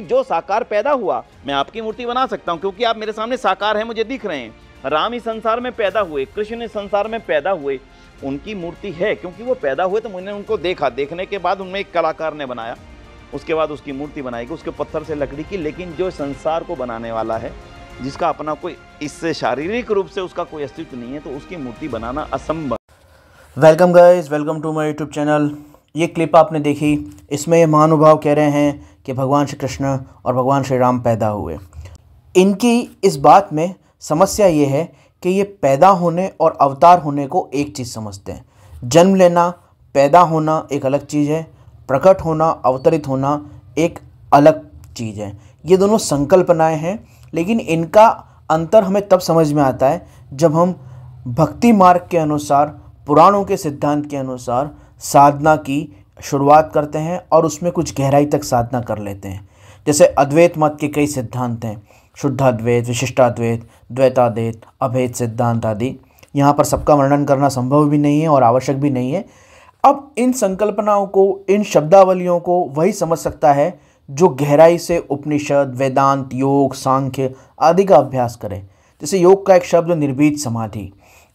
जो साकार पैदा हुआ, मैं आपकी मूर्ति बना सकता हूँ क्योंकि आप मेरे सामने साकार हैं, मुझे दिख रहे हैं। राम ही संसार में पैदा हुए, कृष्ण ने संसार में पैदा हुए, उनकी मूर्ति है क्योंकि वो पैदा हुए तो मैंने उनको देखा, देखने के बाद उनमें एक कलाकार ने बनाया, उसके बाद उसकी मूर्ति बनाएगी, उसके पत्थर से लकड़ी की। लेकिन जो संसार को बनाने वाला है, जिसका अपना कोई इससे शारीरिक रूप से उसका कोई अस्तित्व नहीं है, तो उसकी मूर्ति बनाना असंभव। Welcome guys, welcome to my YouTube channel. ये क्लिप आपने देखी, इसमें ये महानुभाव कह रहे हैं कि भगवान श्री कृष्ण और भगवान श्री राम पैदा हुए। इनकी इस बात में समस्या ये है कि ये पैदा होने और अवतार होने को एक चीज़ समझते हैं। जन्म लेना, पैदा होना एक अलग चीज़ है, प्रकट होना, अवतरित होना एक अलग चीज़ है। ये दोनों संकल्पनाएं हैं, लेकिन इनका अंतर हमें तब समझ में आता है जब हम भक्ति मार्ग के अनुसार, पुराणों के सिद्धांत के अनुसार साधना की शुरुआत करते हैं और उसमें कुछ गहराई तक साधना कर लेते हैं। जैसे अद्वैत मत के कई सिद्धांत हैं, शुद्धाद्वैत, विशिष्टाद्वैत, द्वैताद्वैत, अभेद सिद्धांत आदि। यहाँ पर सबका वर्णन करना संभव भी नहीं है और आवश्यक भी नहीं है। अब इन संकल्पनाओं को, इन शब्दावलियों को वही समझ सकता है जो गहराई से उपनिषद, वेदांत, योग, सांख्य आदि का अभ्यास करे। जैसे योग का एक शब्द निर्भीत समाधि,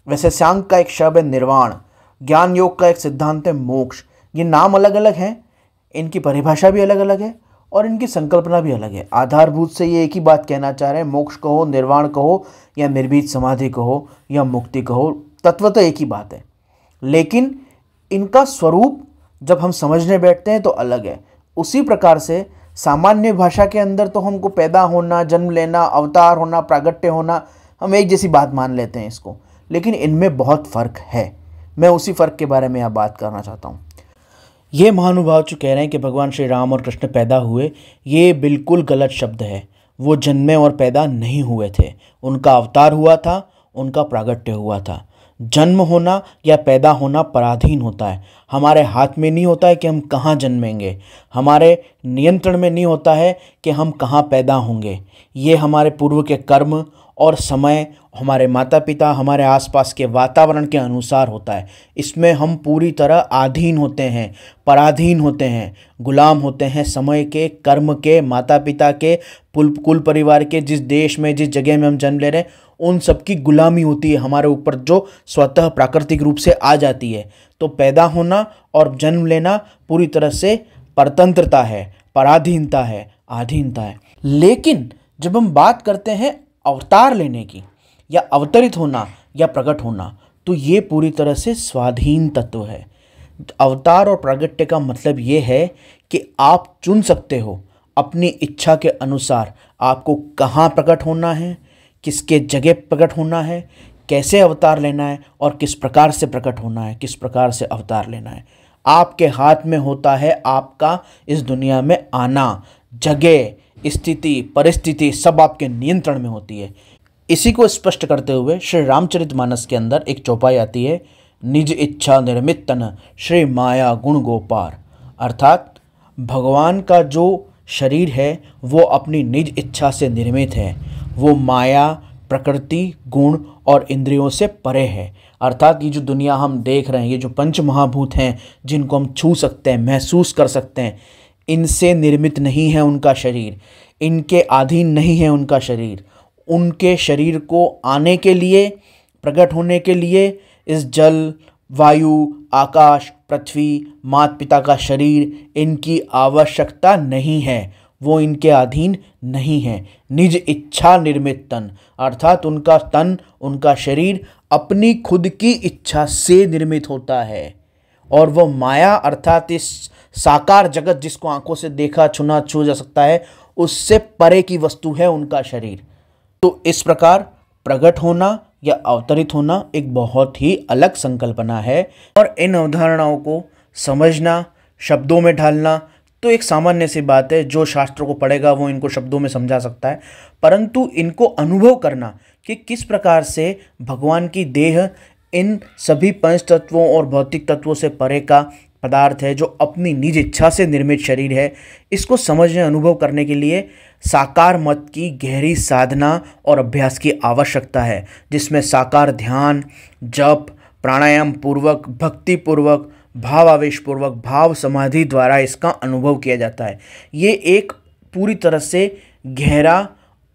वैसे सांख्य का एक शब्द है निर्वाण, ज्ञान योग का एक सिद्धांत है मोक्ष। ये नाम अलग अलग हैं, इनकी परिभाषा भी अलग अलग है और इनकी संकल्पना भी अलग है। आधारभूत से ये एक ही बात कहना चाह रहे हैं, मोक्ष कहो, निर्वाण कहो या निर्भीत समाधि कहो या मुक्ति कहो, तत्व तो एक ही बात है। लेकिन इनका स्वरूप जब हम समझने बैठते हैं तो अलग है। उसी प्रकार से सामान्य भाषा के अंदर तो हमको पैदा होना, जन्म लेना, अवतार होना, प्रागट्य होना, हम एक जैसी बात मान लेते हैं इसको, लेकिन इनमें बहुत फ़र्क है। मैं उसी फ़र्क के बारे में यहाँ बात करना चाहता हूँ। ये महानुभाव जो कह रहे हैं कि भगवान श्री राम और कृष्ण पैदा हुए, ये बिल्कुल गलत शब्द है। वो जन्मे और पैदा नहीं हुए थे, उनका अवतार हुआ था, उनका प्रागट्य हुआ था। जन्म होना या पैदा होना पराधीन होता है, हमारे हाथ में नहीं होता है कि हम कहाँ जन्मेंगे, हमारे नियंत्रण में नहीं होता है कि हम कहाँ पैदा होंगे। ये हमारे पूर्व के कर्म और समय, हमारे माता पिता, हमारे आसपास के वातावरण के अनुसार होता है। इसमें हम पूरी तरह अधीन होते हैं, पराधीन होते हैं, गुलाम होते हैं समय के, कर्म के, माता पिता के, कुल परिवार के। जिस देश में, जिस जगह में हम जन्म ले रहे हैं, उन सब की गुलामी होती है हमारे ऊपर, जो स्वतः प्राकृतिक रूप से आ जाती है। तो पैदा होना और जन्म लेना पूरी तरह से परतंत्रता है, पराधीनता है, अधीनता है। लेकिन जब हम बात करते हैं अवतार लेने की या अवतरित होना या प्रकट होना, तो ये पूरी तरह से स्वाधीन तत्व है। अवतार और प्रागट्य का मतलब ये है कि आप चुन सकते हो अपनी इच्छा के अनुसार आपको कहाँ प्रकट होना है, किसके जगह प्रकट होना है, कैसे अवतार लेना है और किस प्रकार से प्रकट होना है, किस प्रकार से अवतार लेना है। आपके हाथ में होता है आपका इस दुनिया में आना। जगह, स्थिति, परिस्थिति सब आपके नियंत्रण में होती है। इसी को स्पष्ट करते हुए श्री रामचरितमानस के अंदर एक चौपाई आती है, निज इच्छा निर्मित तन श्री माया गुण गोपार। अर्थात भगवान का जो शरीर है वो अपनी निज इच्छा से निर्मित है, वो माया, प्रकृति, गुण और इंद्रियों से परे है। अर्थात ये जो दुनिया हम देख रहे हैं, ये जो पंच महाभूत हैं जिनको हम छू सकते हैं, महसूस कर सकते हैं, इनसे निर्मित नहीं है उनका शरीर, इनके अधीन नहीं है उनका शरीर। उनके शरीर को आने के लिए, प्रकट होने के लिए इस जल, वायु, आकाश, पृथ्वी, माता पिता का शरीर, इनकी आवश्यकता नहीं है, वो इनके अधीन नहीं है। निज इच्छा निर्मित तन, अर्थात उनका तन, उनका शरीर अपनी खुद की इच्छा से निर्मित होता है। और वो माया अर्थात इस साकार जगत जिसको आंखों से देखा, छुना, छू जा सकता है, उससे परे की वस्तु है उनका शरीर। तो इस प्रकार प्रकट होना या अवतरित होना एक बहुत ही अलग संकल्पना है। और इन अवधारणाओं को समझना, शब्दों में ढालना तो एक सामान्य सी बात है। जो शास्त्रों को पढ़ेगा वो इनको शब्दों में समझा सकता है, परंतु इनको अनुभव करना कि किस प्रकार से भगवान की देह इन सभी पंच तत्वों और भौतिक तत्वों से परे का पदार्थ है, जो अपनी निज इच्छा से निर्मित शरीर है, इसको समझने, अनुभव करने के लिए साकार मत की गहरी साधना और अभ्यास की आवश्यकता है, जिसमें साकार ध्यान, जप, प्राणायाम पूर्वक, भक्ति पूर्वक, भाव आवेश पूर्वक, भाव समाधि द्वारा इसका अनुभव किया जाता है। ये एक पूरी तरह से गहरा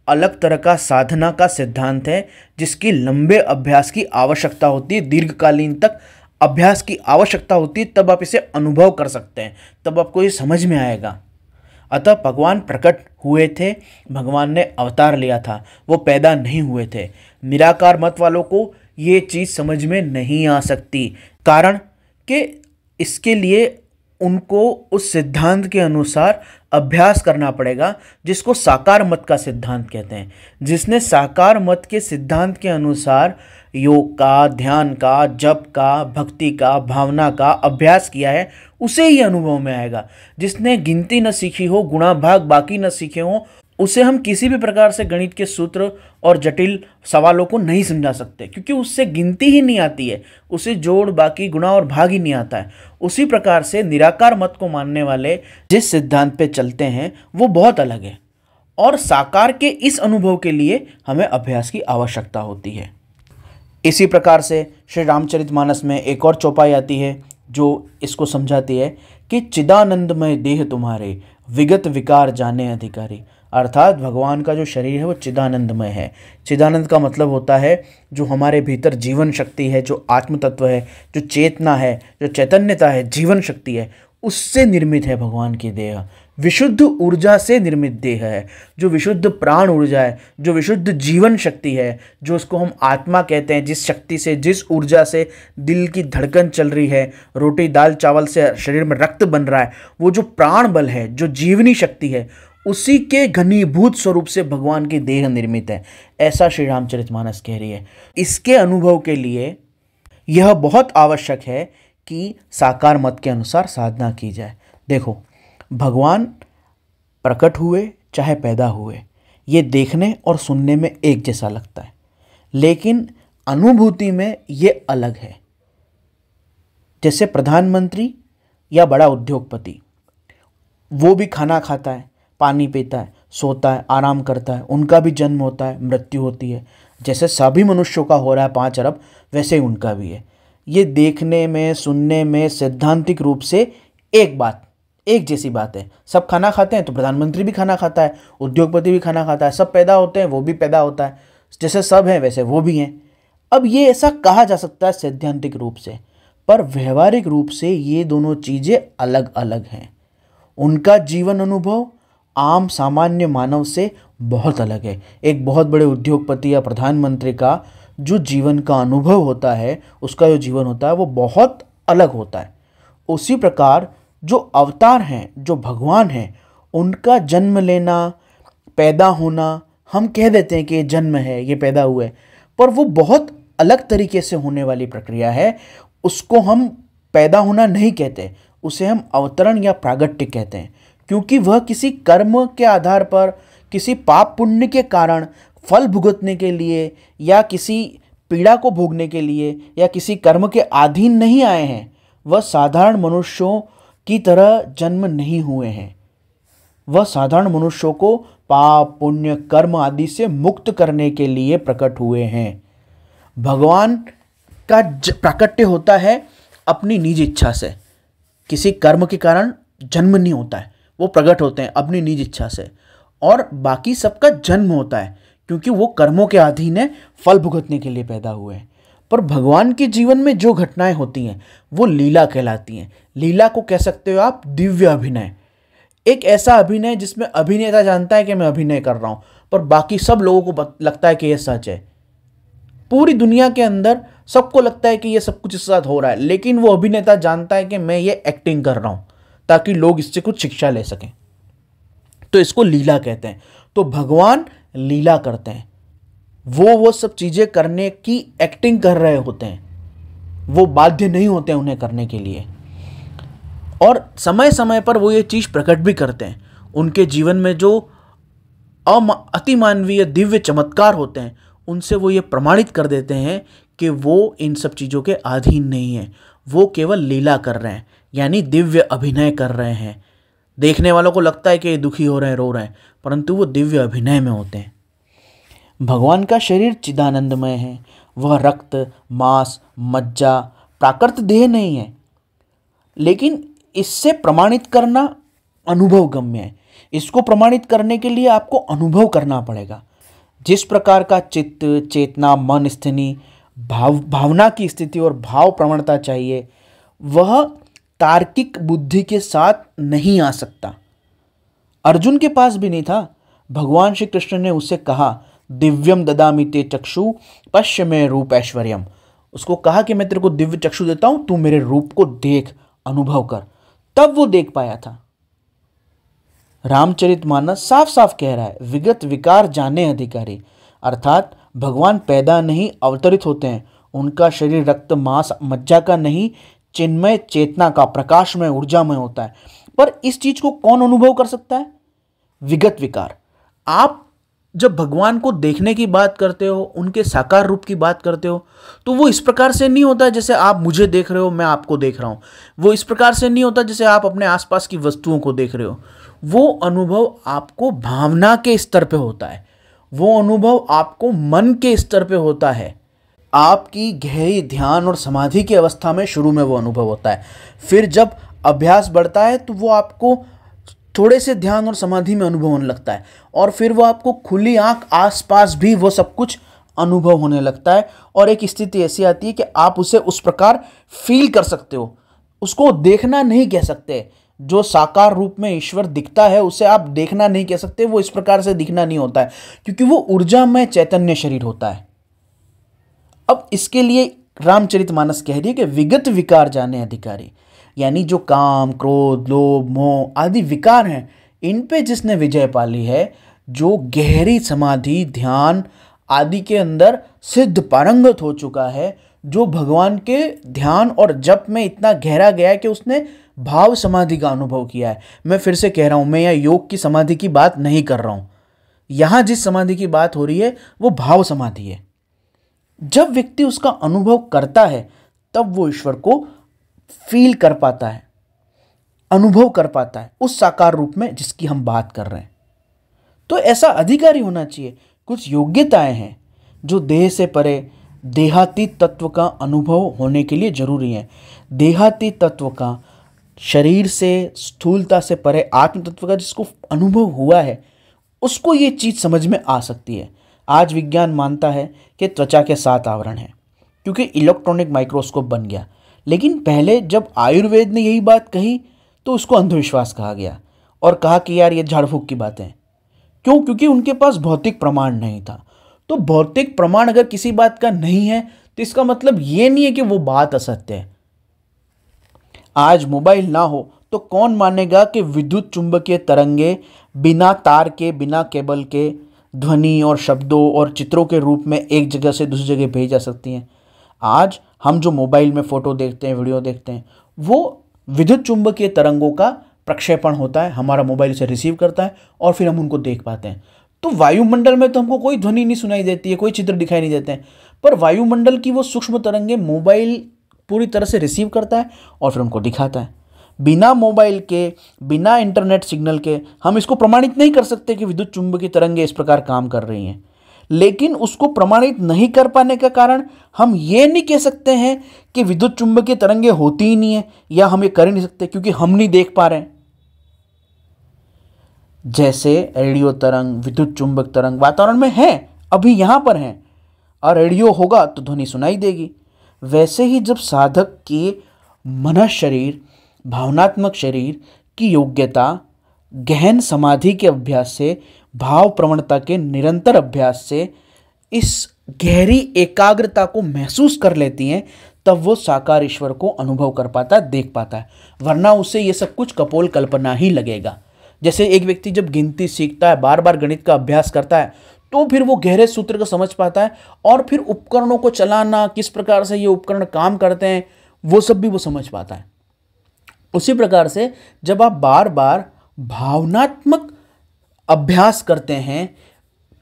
अलग तरह का साधना का सिद्धांत है, जिसकी लंबे अभ्यास की आवश्यकता होती है, दीर्घकालीन तक अभ्यास की आवश्यकता होती है, तब आप इसे अनुभव कर सकते हैं, तब आपको ये समझ में आएगा। अतः भगवान प्रकट हुए थे, भगवान ने अवतार लिया था, वो पैदा नहीं हुए थे। निराकार मत वालों को ये चीज़ समझ में नहीं आ सकती, कारण कि इसके लिए उनको उस सिद्धांत के अनुसार अभ्यास करना पड़ेगा, जिसको साकार मत का सिद्धांत कहते हैं। जिसने साकार मत के सिद्धांत के अनुसार योग का, ध्यान का, जप का, भक्ति का, भावना का अभ्यास किया है, उसे ही अनुभव में आएगा। जिसने गिनती न सीखी हो, गुणा भाग बाकी न सीखे हो, उसे हम किसी भी प्रकार से गणित के सूत्र और जटिल सवालों को नहीं समझा सकते, क्योंकि उससे गिनती ही नहीं आती है, उसे जोड़ बाकी गुणा और भाग ही नहीं आता है। उसी प्रकार से निराकार मत को मानने वाले जिस सिद्धांत पे चलते हैं वो बहुत अलग है, और साकार के इस अनुभव के लिए हमें अभ्यास की आवश्यकता होती है। इसी प्रकार से श्री रामचरितमानस में एक और चौपाई आती है जो इसको समझाती है कि चिदानंदमय देह तुम्हारे, विगत विकार जाने अधिकारी। अर्थात भगवान का जो शरीर है वो चिदानंदमय है। चिदानंद का मतलब होता है जो हमारे भीतर जीवन शक्ति है, जो आत्म तत्व है, जो चेतना है, जो चैतन्यता है, जीवन शक्ति है, उससे निर्मित है भगवान की देह। विशुद्ध ऊर्जा से निर्मित देह है, जो विशुद्ध प्राण ऊर्जा है, जो विशुद्ध जीवन शक्ति है, जो उसको हम आत्मा कहते हैं। जिस शक्ति से, जिस ऊर्जा से दिल की धड़कन चल रही है, रोटी दाल चावल से शरीर में रक्त बन रहा है, वो जो प्राण बल है, जो जीवनी शक्ति है, उसी के घनीभूत स्वरूप से भगवान की देह निर्मित है। ऐसा श्री रामचरितमानस कह रही है। इसके अनुभव के लिए यह बहुत आवश्यक है कि साकार मत के अनुसार साधना की जाए। देखो, भगवान प्रकट हुए चाहे पैदा हुए, ये देखने और सुनने में एक जैसा लगता है, लेकिन अनुभूति में ये अलग है। जैसे प्रधानमंत्री या बड़ा उद्योगपति, वो भी खाना खाता है, पानी पीता है, सोता है, आराम करता है, उनका भी जन्म होता है, मृत्यु होती है। जैसे सभी मनुष्यों का हो रहा है 5 अरब, वैसे ही उनका भी है। ये देखने में, सुनने में सैद्धांतिक रूप से एक जैसी बात है। सब खाना खाते हैं तो प्रधानमंत्री भी खाना खाता है, उद्योगपति भी खाना खाता है, सब पैदा होते हैं, वो भी पैदा होता है। जैसे सब हैं वैसे वो भी हैं। अब ये ऐसा कहा जा सकता है सैद्धांतिक रूप से, पर व्यवहारिक रूप से ये दोनों चीज़ें अलग अलग हैं। उनका जीवन अनुभव आम सामान्य मानव से बहुत अलग है। एक बहुत बड़े उद्योगपति या प्रधानमंत्री का जो जीवन का अनुभव होता है, उसका जो जीवन होता है, वो बहुत अलग होता है। उसी प्रकार जो अवतार हैं, जो भगवान हैं, उनका जन्म लेना, पैदा होना, हम कह देते हैं कि ये जन्म है, ये पैदा हुए, पर वो बहुत अलग तरीके से होने वाली प्रक्रिया है। उसको हम पैदा होना नहीं कहते, उसे हम अवतरण या प्रागट्य कहते हैं, क्योंकि वह किसी कर्म के आधार पर, किसी पाप पुण्य के कारण फल भुगतने के लिए, या किसी पीड़ा को भोगने के लिए, या किसी कर्म के अधीन नहीं आए हैं। वह साधारण मनुष्यों की तरह जन्म नहीं हुए हैं। वह साधारण मनुष्यों को पाप पुण्य कर्म आदि से मुक्त करने के लिए प्रकट हुए हैं। भगवान का प्राकट्य होता है अपनी निज इच्छा से, किसी कर्म के कारण जन्म नहीं होता है, वो प्रकट होते हैं अपनी निज इच्छा से। और बाकी सबका जन्म होता है क्योंकि वो कर्मों के अधीन है, फल भुगतने के लिए पैदा हुए हैं। पर भगवान के जीवन में जो घटनाएं होती हैं वो लीला कहलाती हैं। लीला को कह सकते हो आप दिव्य अभिनय। एक ऐसा अभिनय जिसमें अभिनेता जानता है कि मैं अभिनय कर रहा हूँ, पर बाकी सब लोगों को लगता है कि यह सच है। पूरी दुनिया के अंदर सबको लगता है कि यह सब कुछ इसके साथ हो रहा है, लेकिन वो अभिनेता जानता है कि मैं ये एक्टिंग कर रहा हूँ ताकि लोग इससे कुछ शिक्षा ले सकें। तो इसको लीला कहते हैं। तो भगवान लीला करते हैं, वो सब चीज़ें करने की एक्टिंग कर रहे होते हैं, वो बाध्य नहीं होते हैं उन्हें करने के लिए। और समय समय पर वो ये चीज़ प्रकट भी करते हैं। उनके जीवन में जो अतिमानवीय दिव्य चमत्कार होते हैं, उनसे वो ये प्रमाणित कर देते हैं कि वो इन सब चीज़ों के अधीन नहीं हैं, वो केवल लीला कर रहे हैं, यानी दिव्य अभिनय कर रहे हैं। देखने वालों को लगता है कि ये दुखी हो रहे हैं, रो रहे हैं, परंतु वो दिव्य अभिनय में होते हैं। भगवान का शरीर चिदानंदमय है। वह रक्त, मांस, मज्जा, प्राकृत देह नहीं है, लेकिन इससे प्रमाणित करना अनुभव गम्य है। इसको प्रमाणित करने के लिए आपको अनुभव करना पड़ेगा। जिस प्रकार का चित्त, चेतना, मन स्थिति, भावना की स्थिति और भाव प्रवणता चाहिए, वह तार्किक बुद्धि के साथ नहीं आ सकता। अर्जुन के पास भी नहीं था। भगवान श्री कृष्ण ने उससे कहा, दिव्यम ददामि ते चक्षु पश्य में रूप ऐश्वर्यम। उसको कहा कि मैं तेरे को दिव्य चक्षु देता हूं, तू मेरे रूप को देख, अनुभव कर। तब वो देख पाया था। रामचरितमानस साफ साफ कह रहा है, विगत विकार जाने अधिकारी, अर्थात भगवान पैदा नहीं अवतरित होते हैं। उनका शरीर रक्त मांस मज्जा का नहीं, चिन्मय चेतना का, प्रकाशमय ऊर्जामय होता है। पर इस चीज को कौन अनुभव कर सकता है? विगत विकार। आप जब भगवान को देखने की बात करते हो, उनके साकार रूप की बात करते हो, तो वो इस प्रकार से नहीं होता जैसे आप मुझे देख रहे हो, मैं आपको देख रहा हूं। वो इस प्रकार से नहीं होता जैसे आप अपने आसपास की वस्तुओं को देख रहे हो। वो अनुभव आपको भावना के स्तर पे होता है। वो अनुभव आपको मन के स्तर पे होता है। आपकी गहरी ध्यान और समाधि की अवस्था में शुरू में वो अनुभव होता है। फिर जब अभ्यास बढ़ता है तो वो आपको थोड़े से ध्यान और समाधि में अनुभव होने लगता है, और फिर वो आपको खुली आंख आसपास भी वो सब कुछ अनुभव होने लगता है। और एक स्थिति ऐसी आती है कि आप उसे उस प्रकार फील कर सकते हो। उसको देखना नहीं कह सकते। जो साकार रूप में ईश्वर दिखता है उसे आप देखना नहीं कह सकते। वो इस प्रकार से दिखना नहीं होता है, क्योंकि वो ऊर्जामय चैतन्य शरीर होता है। अब इसके लिए रामचरितमानस कह रही है कि विगत विकार जाने अधिकारी, यानी जो काम, क्रोध, लोभ, मोह आदि विकार हैं, इन पे जिसने विजय पाली है, जो गहरी समाधि, ध्यान आदि के अंदर सिद्ध पारंगत हो चुका है, जो भगवान के ध्यान और जप में इतना गहरा गया है कि उसने भाव समाधि का अनुभव किया है। मैं फिर से कह रहा हूं, मैं यहाँ योग की समाधि की बात नहीं कर रहा हूं। यहां जिस समाधि की बात हो रही है वो भाव समाधि है। जब व्यक्ति उसका अनुभव करता है तब वो ईश्वर को फील कर पाता है, अनुभव कर पाता है उस साकार रूप में जिसकी हम बात कर रहे हैं। तो ऐसा अधिकारी होना चाहिए। कुछ योग्यताएं हैं जो देह से परे देहातीत तत्व का अनुभव होने के लिए जरूरी है। देहातीत तत्व का, शरीर से, स्थूलता से परे आत्म तत्व का जिसको अनुभव हुआ है, उसको ये चीज समझ में आ सकती है। आज विज्ञान मानता है कि त्वचा के 7 आवरण हैं, क्योंकि इलेक्ट्रॉनिक माइक्रोस्कोप बन गया। लेकिन पहले जब आयुर्वेद ने यही बात कही तो उसको अंधविश्वास कहा गया और कहा कि यार ये झाड़ फूक की बातें। क्यों? क्योंकि उनके पास भौतिक प्रमाण नहीं था। तो भौतिक प्रमाण अगर किसी बात का नहीं है तो इसका मतलब ये नहीं है कि वो बात असत्य है। आज मोबाइल ना हो तो कौन मानेगा कि विद्युत चुंबकीय तरंगे बिना तार के, बिना केबल के ध्वनि और शब्दों और चित्रों के रूप में एक जगह से दूसरी जगह भेज जा सकती हैं। आज हम जो मोबाइल में फ़ोटो देखते हैं, वीडियो देखते हैं, वो विद्युत चुंबकीय तरंगों का प्रक्षेपण होता है। हमारा मोबाइल इसे रिसीव करता है और फिर हम उनको देख पाते हैं। तो वायुमंडल में तो हमको कोई ध्वनि नहीं सुनाई देती है, कोई चित्र दिखाई नहीं देते हैं, पर वायुमंडल की वो सूक्ष्म तरंगें मोबाइल पूरी तरह से रिसीव करता है और फिर उनको दिखाता है। बिना मोबाइल के, बिना इंटरनेट सिग्नल के हम इसको प्रमाणित नहीं कर सकते कि विद्युत चुंबकीय तरंगें इस प्रकार काम कर रही हैं। लेकिन उसको प्रमाणित नहीं कर पाने का कारण हम ये नहीं कह सकते हैं कि विद्युत चुंबकीय तरंगें होती ही नहीं है, या हम ये कर ही नहीं सकते क्योंकि हम नहीं देख पा रहे हैं। जैसे रेडियो तरंग, विद्युत चुंबक तरंग वातावरण में है, अभी यहां पर हैं, और रेडियो होगा तो ध्वनि सुनाई देगी। वैसे ही जब साधक के मन शरीर, भावनात्मक शरीर की योग्यता गहन समाधि के अभ्यास से, भाव प्रवणता के निरंतर अभ्यास से इस गहरी एकाग्रता को महसूस कर लेती हैं, तब वो साकार ईश्वर को अनुभव कर पाता है, देख पाता है। वरना उसे ये सब कुछ कपोल कल्पना ही लगेगा। जैसे एक व्यक्ति जब गिनती सीखता है, बार बार गणित का अभ्यास करता है, तो फिर वो गहरे सूत्र को समझ पाता है, और फिर उपकरणों को चलाना, किस प्रकार से ये उपकरण काम करते हैं, वो सब भी वो समझ पाता है। उसी प्रकार से जब आप बार बार भावनात्मक अभ्यास करते हैं,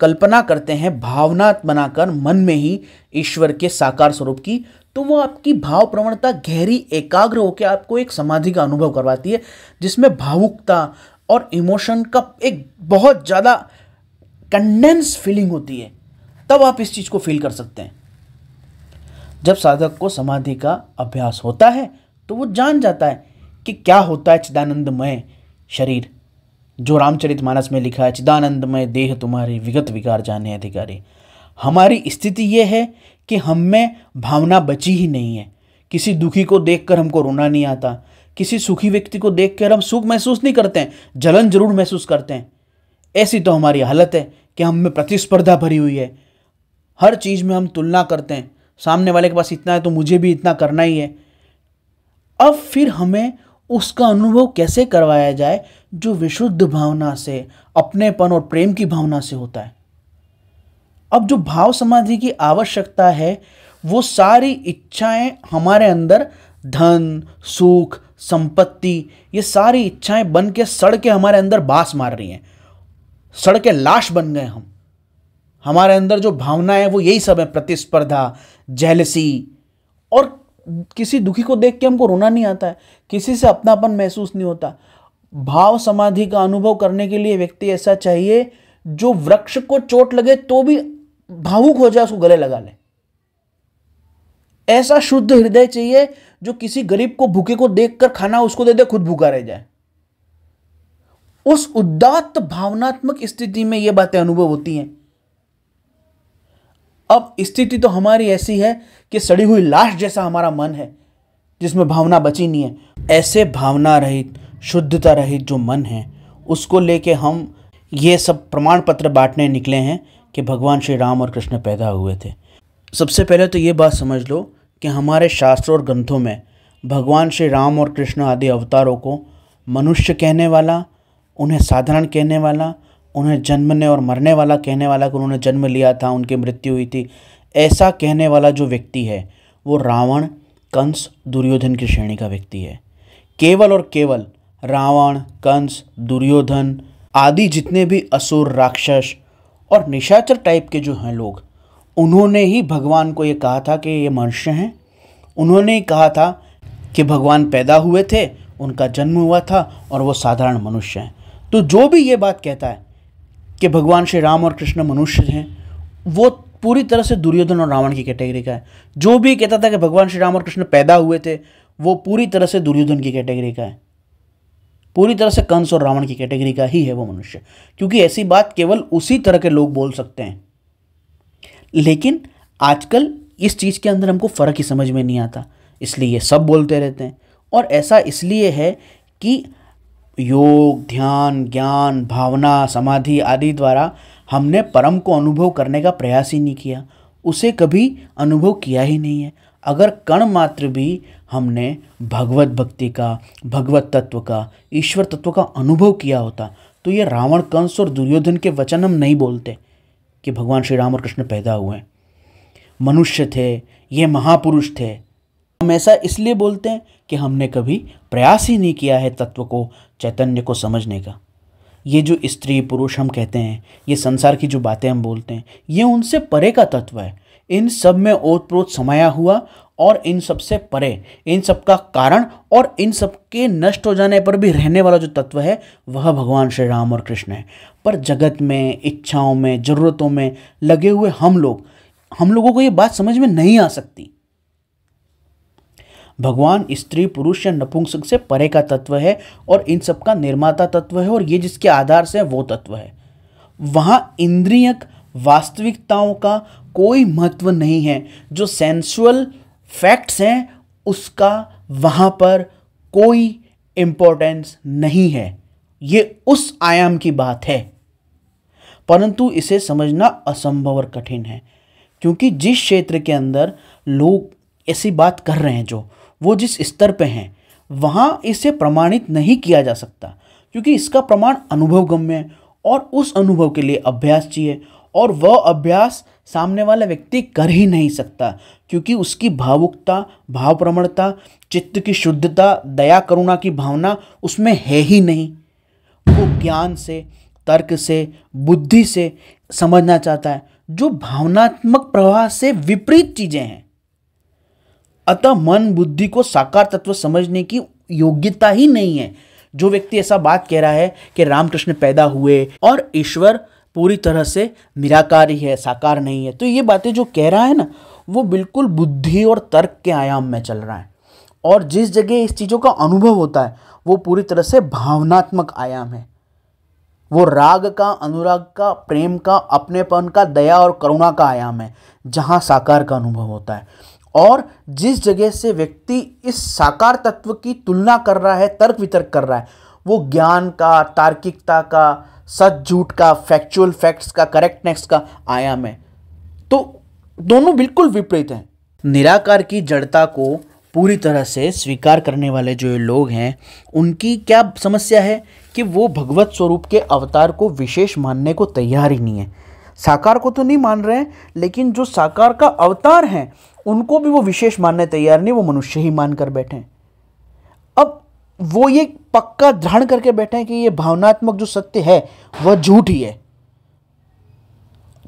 कल्पना करते हैं, भावना बनाकर मन में ही ईश्वर के साकार स्वरूप की, तो वो आपकी भाव प्रवणता गहरी एकाग्र होकर आपको एक समाधि का अनुभव करवाती है, जिसमें भावुकता और इमोशन का एक बहुत ज़्यादा कंडेंस फीलिंग होती है। तब आप इस चीज़ को फील कर सकते हैं। जब साधक को समाधि का अभ्यास होता है तो वो जान जाता है कि क्या होता है चिदानंदमय शरीर, जो रामचरितमानस में लिखा है, चिदानंदमय देह तुम्हारे विगत विकार जाने अधिकारी। हमारी स्थिति ये है कि हम में भावना बची ही नहीं है। किसी दुखी को देखकर हमको रोना नहीं आता, किसी सुखी व्यक्ति को देखकर हम सुख महसूस नहीं करते हैं, जलन जरूर महसूस करते हैं। ऐसी तो हमारी हालत है कि हम में प्रतिस्पर्धा भरी हुई है। हर चीज़ में हम तुलना करते हैं, सामने वाले के पास इतना है तो मुझे भी इतना करना ही है। अब फिर हमें उसका अनुभव कैसे करवाया जाए जो विशुद्ध भावना से, अपनेपन और प्रेम की भावना से होता है। अब जो भाव समाधि की आवश्यकता है, वो सारी इच्छाएं हमारे अंदर, धन, सुख, संपत्ति, ये सारी इच्छाएं बन के सड़ के हमारे अंदर बास मार रही हैं, सड़ के लाश बन गए हम। हमारे अंदर जो भावना है वो यही सब है, प्रतिस्पर्धा, जेलसी। और किसी दुखी को देख के हमको रोना नहीं आता है, किसी से अपनापन महसूस नहीं होता। भाव समाधि का अनुभव करने के लिए व्यक्ति ऐसा चाहिए जो वृक्ष को चोट लगे तो भी भावुक हो जाए, उसको गले लगा ले। ऐसा शुद्ध हृदय चाहिए जो किसी गरीब को, भूखे को देखकर खाना उसको दे दे, खुद भूखा रह जाए। उस उदात्त भावनात्मक स्थिति में ये बातें अनुभव होती हैं। अब स्थिति तो हमारी ऐसी है कि सड़ी हुई लाश जैसा हमारा मन है, जिसमें भावना बची नहीं है। ऐसे भावना रहित, शुद्धता रहित जो मन है, उसको लेके हम ये सब प्रमाण पत्र बांटने निकले हैं कि भगवान श्री राम और कृष्ण पैदा हुए थे। सबसे पहले तो ये बात समझ लो कि हमारे शास्त्रों और ग्रंथों में भगवान श्री राम और कृष्ण आदि अवतारों को मनुष्य कहने वाला, उन्हें साधारण कहने वाला, उन्हें जन्मने और मरने वाला कहने वाला, कि उन्होंने जन्म लिया था, उनकी मृत्यु हुई थी, ऐसा कहने वाला जो व्यक्ति है वो रावण, कंस, दुर्योधन की श्रेणी का व्यक्ति है। केवल और केवल रावण, कंस, दुर्योधन आदि जितने भी असुर, राक्षस और निशाचर टाइप के जो हैं लोग, उन्होंने ही भगवान को ये कहा था कि ये मनुष्य हैं। उन्होंने ही कहा था कि भगवान पैदा हुए थे, उनका जन्म हुआ था और वो साधारण मनुष्य हैं। तो जो भी ये बात कहता है कि भगवान श्री राम और कृष्ण मनुष्य हैं, वो पूरी तरह से दुर्योधन और रावण की कैटेगरी का है। जो भी कहता था कि भगवान श्री राम और कृष्ण पैदा हुए थे, वो पूरी तरह से दुर्योधन की कैटेगरी का है, पूरी तरह से कंस और रावण की कैटेगरी का ही है वो मनुष्य। क्योंकि ऐसी बात केवल उसी तरह के लोग बोल सकते हैं। लेकिन आजकल इस चीज़ के अंदर हमको फ़र्क ही समझ में नहीं आता, इसलिए ये सब बोलते रहते हैं। और ऐसा इसलिए है कि योग, ध्यान, ज्ञान, भावना, समाधि आदि द्वारा हमने परम को अनुभव करने का प्रयास ही नहीं किया, उसे कभी अनुभव किया ही नहीं है। अगर कण मात्र भी हमने भगवत भक्ति का, भगवत तत्व का, ईश्वर तत्व का अनुभव किया होता, तो ये रावण, कंस और दुर्योधन के वचन हम नहीं बोलते कि भगवान श्री राम और कृष्ण पैदा हुए, मनुष्य थे, ये महापुरुष थे। हम ऐसा इसलिए बोलते हैं कि हमने कभी प्रयास ही नहीं किया है तत्व को, चैतन्य को समझने का। ये जो स्त्री पुरुष हम कहते हैं, ये संसार की जो बातें हम बोलते हैं, ये उनसे परे का तत्व है। इन सब में ओतप्रोत समाया हुआ और इन सब से परे, इन सब का कारण और इन सब के नष्ट हो जाने पर भी रहने वाला जो तत्व है, वह भगवान श्री राम और कृष्ण है। पर जगत में, इच्छाओं में, ज़रूरतों में लगे हुए हम लोगों को ये बात समझ में नहीं आ सकती। भगवान स्त्री, पुरुष या नपुंसक से परे का तत्व है और इन सब का निर्माता तत्व है, और ये जिसके आधार से वो तत्व है। वहाँ इंद्रियक वास्तविकताओं का कोई महत्व नहीं है। जो सेंसुअल फैक्ट्स हैं उसका वहाँ पर कोई इम्पोर्टेंस नहीं है। ये उस आयाम की बात है, परंतु इसे समझना असंभव और कठिन है। क्योंकि जिस क्षेत्र के अंदर लोग ऐसी बात कर रहे हैं, जो वो जिस स्तर पे हैं, वहाँ इसे प्रमाणित नहीं किया जा सकता, क्योंकि इसका प्रमाण अनुभवगम्य है और उस अनुभव के लिए अभ्यास चाहिए, और वह अभ्यास सामने वाला व्यक्ति कर ही नहीं सकता, क्योंकि उसकी भावुकता, भावप्रवणता, चित्त की शुद्धता, दया करुणा की भावना उसमें है ही नहीं। वो ज्ञान से, तर्क से, बुद्धि से समझना चाहता है, जो भावनात्मक प्रवाह से विपरीत चीज़ें हैं। अतः मन बुद्धि को साकार तत्व समझने की योग्यता ही नहीं है। जो व्यक्ति ऐसा बात कह रहा है कि रामकृष्ण पैदा हुए और ईश्वर पूरी तरह से निराकार ही है, साकार नहीं है, तो ये बातें जो कह रहा है ना, वो बिल्कुल बुद्धि और तर्क के आयाम में चल रहा है। और जिस जगह इस चीज़ों का अनुभव होता है वो पूरी तरह से भावनात्मक आयाम है। वो राग का, अनुराग का, प्रेम का, अपनेपन का, दया और करुणा का आयाम है, जहाँ साकार का अनुभव होता है। और जिस जगह से व्यक्ति इस साकार तत्व की तुलना कर रहा है, तर्क वितर्क कर रहा है, वो ज्ञान का, तार्किकता का, सच झूठ का, फैक्चुअल फैक्ट्स का, करेक्टनेस का आयाम है। तो दोनों बिल्कुल विपरीत हैं। निराकार की जड़ता को पूरी तरह से स्वीकार करने वाले जो ये लोग हैं, उनकी क्या समस्या है कि वो भगवत स्वरूप के अवतार को विशेष मानने को तैयार ही नहीं है। साकार को तो नहीं मान रहे हैं, लेकिन जो साकार का अवतार हैं उनको भी वो विशेष मानने तैयार नहीं, वो मनुष्य ही मानकर बैठे हैं। अब वो ये पक्का दृढ़ करके बैठे हैं कि ये भावनात्मक जो सत्य है वह झूठ ही है।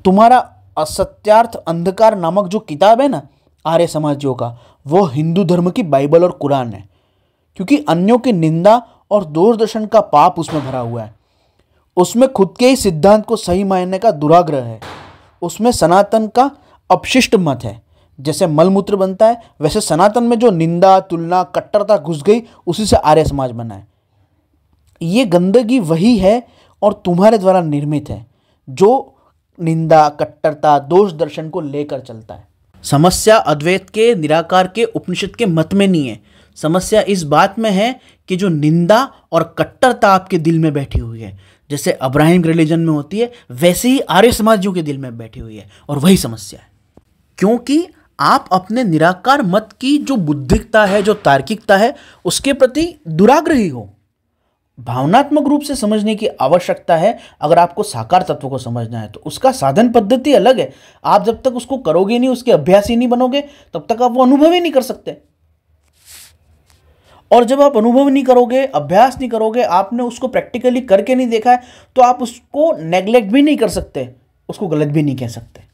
तुम्हारा असत्यार्थ अंधकार नामक जो किताब है ना आर्य समाजियों का, वो हिंदू धर्म की बाइबल और कुरान है, क्योंकि अन्यों की निंदा और दूरदर्शन का पाप उसमें भरा हुआ है। उसमें खुद के ही सिद्धांत को सही मानने का दुराग्रह है। उसमें सनातन का अपशिष्ट मत है। जैसे मलमूत्र बनता है, वैसे सनातन में जो निंदा, तुलना, कट्टरता घुस गई, उसी से आर्य समाज बना है। ये गंदगी वही है और तुम्हारे द्वारा निर्मित है, जो निंदा, कट्टरता, दोष दर्शन को लेकर चलता है। समस्या अद्वैत के, निराकार के, उपनिषद के मत में नहीं है। समस्या इस बात में है कि जो निंदा और कट्टरता आपके दिल में बैठी हुई है, जैसे अब्राहिम रिलीजन में होती है, वैसे ही आर्य समाजियों के दिल में बैठी हुई है, और वही समस्या है। क्योंकि आप अपने निराकार मत की जो बुद्धिकता है, जो तार्किकता है, उसके प्रति दुराग्रही हो। भावनात्मक रूप से समझने की आवश्यकता है। अगर आपको साकार तत्व को समझना है तो उसका साधन पद्धति अलग है। आप जब तक उसको करोगे नहीं, उसके अभ्यासी नहीं बनोगे, तब तक आप वो अनुभव ही नहीं कर सकते। और जब आप अनुभव नहीं करोगे, अभ्यास नहीं करोगे, आपने उसको प्रैक्टिकली करके नहीं देखा है, तो आप उसको नेग्लेक्ट भी नहीं कर सकते, उसको गलत भी नहीं कह सकते।